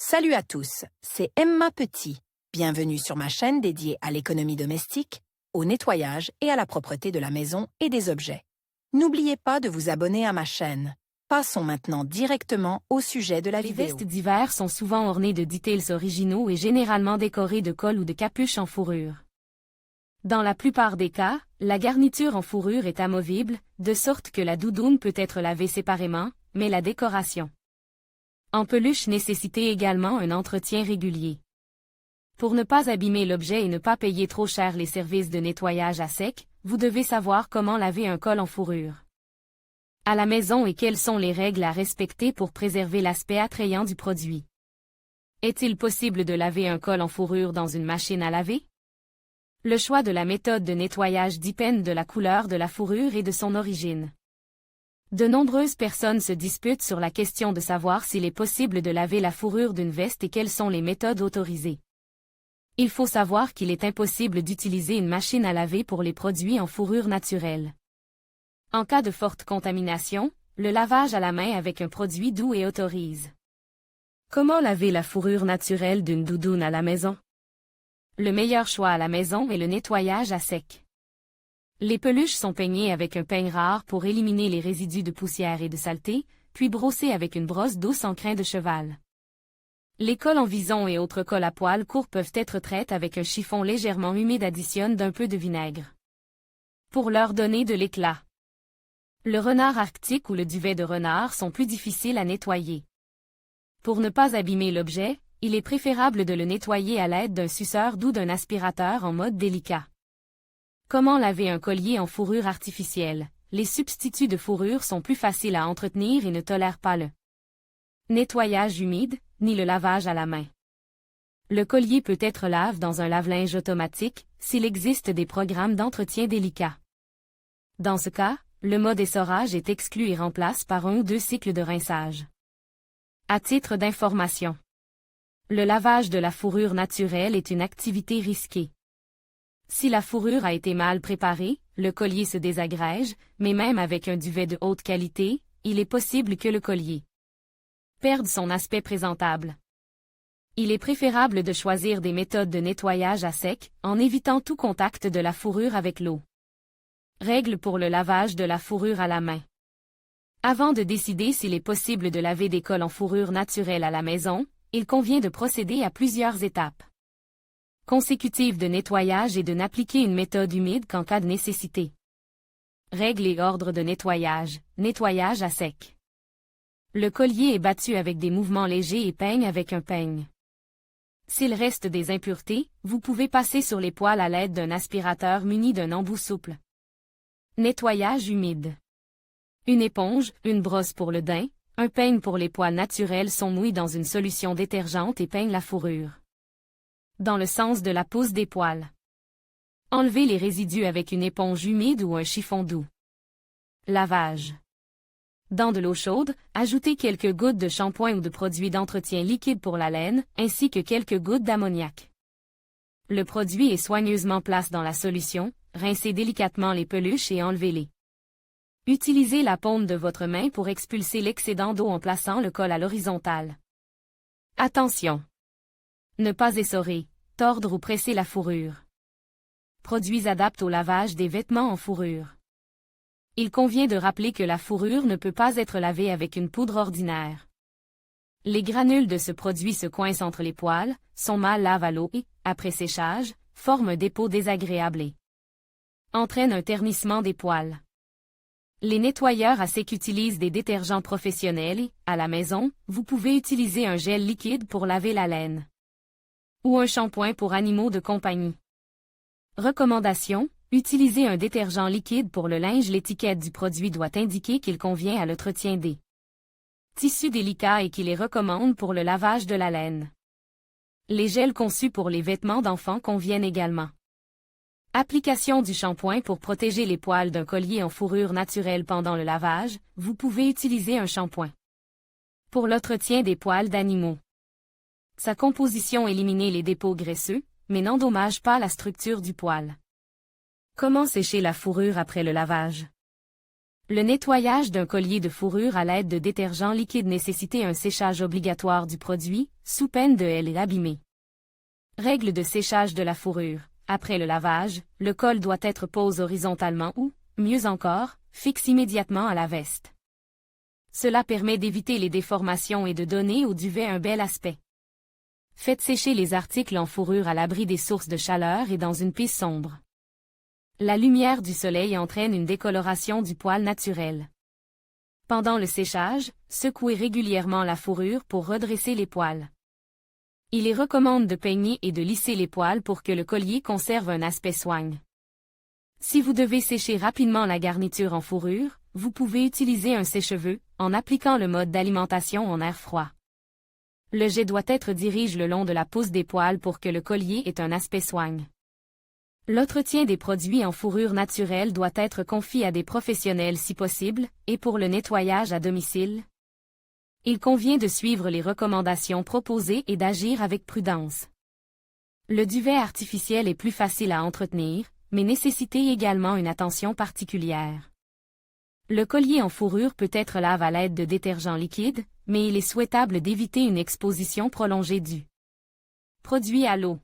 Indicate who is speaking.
Speaker 1: Salut à tous, c'est Emma Petit. Bienvenue sur ma chaîne dédiée à l'économie domestique, au nettoyage et à la propreté de la maison et des objets. N'oubliez pas de vous abonner à ma chaîne. Passons maintenant directement au sujet de la
Speaker 2: Les
Speaker 1: vidéo.
Speaker 2: vestes d'hiver sont souvent ornées de details originaux et généralement décorées de cols ou de capuches en fourrure. Dans la plupart des cas, la garniture en fourrure est amovible, de sorte que la doudoune peut être lavée séparément, mais la décoration en peluche nécessite également un entretien régulier. Pour ne pas abîmer l'objet et ne pas payer trop cher les services de nettoyage à sec, vous devez savoir comment laver un col en fourrure à la maison et quelles sont les règles à respecter pour préserver l'aspect attrayant du produit. Est-il possible de laver un col en fourrure dans une machine à laver? Le choix de la méthode de nettoyage dépend de la couleur de la fourrure et de son origine. De nombreuses personnes se disputent sur la question de savoir s'il est possible de laver la fourrure d'une veste et quelles sont les méthodes autorisées. Il faut savoir qu'il est impossible d'utiliser une machine à laver pour les produits en fourrure naturelle. En cas de forte contamination, le lavage à la main avec un produit doux est autorisé. Comment laver la fourrure naturelle d'une doudoune à la maison? Le meilleur choix à la maison est le nettoyage à sec. Les peluches sont peignées avec un peigne rare pour éliminer les résidus de poussière et de saleté, puis brossées avec une brosse douce en crin de cheval. Les cols en vison et autres cols à poils courts peuvent être traités avec un chiffon légèrement humide additionne d'un peu de vinaigre pour leur donner de l'éclat. Le renard arctique ou le duvet de renard sont plus difficiles à nettoyer. Pour ne pas abîmer l'objet, il est préférable de le nettoyer à l'aide d'un suceur ou d'un aspirateur en mode délicat. Comment laver un collier en fourrure artificielle? Les substituts de fourrure sont plus faciles à entretenir et ne tolèrent pas le nettoyage humide, ni le lavage à la main. Le collier peut être lavé dans un lave-linge automatique, s'il existe des programmes d'entretien délicats. Dans ce cas, le mode essorage est exclu et remplace par 1 ou 2 cycles de rinçage. À titre d'information, le lavage de la fourrure naturelle est une activité risquée. Si la fourrure a été mal préparée, le collier se désagrège, mais même avec un duvet de haute qualité, il est possible que le collier perde son aspect présentable. Il est préférable de choisir des méthodes de nettoyage à sec, en évitant tout contact de la fourrure avec l'eau. Règles pour le lavage de la fourrure à la main. Avant de décider s'il est possible de laver des cols en fourrure naturelle à la maison, il convient de procéder à plusieurs étapes consécutives de nettoyage et de n'appliquer une méthode humide qu'en cas de nécessité. Règles et ordres de nettoyage. Nettoyage à sec. Le collier est battu avec des mouvements légers et peigne avec un peigne. S'il reste des impuretés, vous pouvez passer sur les poils à l'aide d'un aspirateur muni d'un embout souple. Nettoyage humide. Une éponge, une brosse pour le daim, un peigne pour les poils naturels sont mouillés dans une solution détergente et peignent la fourrure dans le sens de la pousse des poils. Enlevez les résidus avec une éponge humide ou un chiffon doux. Lavage. Dans de l'eau chaude, ajoutez quelques gouttes de shampoing ou de produits d'entretien liquide pour la laine, ainsi que quelques gouttes d'ammoniac. Le produit est soigneusement placé dans la solution, rincez délicatement les peluches et enlevez-les. Utilisez la paume de votre main pour expulser l'excédent d'eau en plaçant le col à l'horizontale. Attention! Ne pas essorer, tordre ou presser la fourrure. Produits adaptés au lavage des vêtements en fourrure. Il convient de rappeler que la fourrure ne peut pas être lavée avec une poudre ordinaire. Les granules de ce produit se coincent entre les poils, sont mal lavés à l'eau et, après séchage, forment un dépôt désagréable et entraînent un ternissement des poils. Les nettoyeurs à sec utilisent des détergents professionnels et, à la maison, vous pouvez utiliser un gel liquide pour laver la laine ou un shampoing pour animaux de compagnie. Recommandation: utilisez un détergent liquide pour le linge. L'étiquette du produit doit indiquer qu'il convient à l'entretien des tissus délicats et qu'il les recommande pour le lavage de la laine. Les gels conçus pour les vêtements d'enfants conviennent également. Application du shampoing pour protéger les poils d'un collier en fourrure naturelle pendant le lavage, vous pouvez utiliser un shampoing pour l'entretien des poils d'animaux. Sa composition élimine les dépôts graisseux, mais n'endommage pas la structure du poil. Comment sécher la fourrure après le lavage? Le nettoyage d'un collier de fourrure à l'aide de détergent liquide nécessitait un séchage obligatoire du produit, sous peine de l'abîmer. Règle de séchage de la fourrure. Après le lavage, le col doit être posé horizontalement ou, mieux encore, fixe immédiatement à la veste. Cela permet d'éviter les déformations et de donner au duvet un bel aspect. Faites sécher les articles en fourrure à l'abri des sources de chaleur et dans une pièce sombre. La lumière du soleil entraîne une décoloration du poil naturel. Pendant le séchage, secouez régulièrement la fourrure pour redresser les poils. Il est recommande de peigner et de lisser les poils pour que le collier conserve un aspect soigne. Si vous devez sécher rapidement la garniture en fourrure, vous pouvez utiliser un sèche-cheveux, en appliquant le mode d'alimentation en air froid. Le jet doit être dirigé le long de la pousse des poils pour que le collier ait un aspect soigne. L'entretien des produits en fourrure naturelle doit être confié à des professionnels si possible, et pour le nettoyage à domicile, il convient de suivre les recommandations proposées et d'agir avec prudence. Le duvet artificiel est plus facile à entretenir, mais nécessite également une attention particulière. Le collier en fourrure peut être lavé à l'aide de détergent liquide, mais il est souhaitable d'éviter une exposition prolongée du produit à l'eau.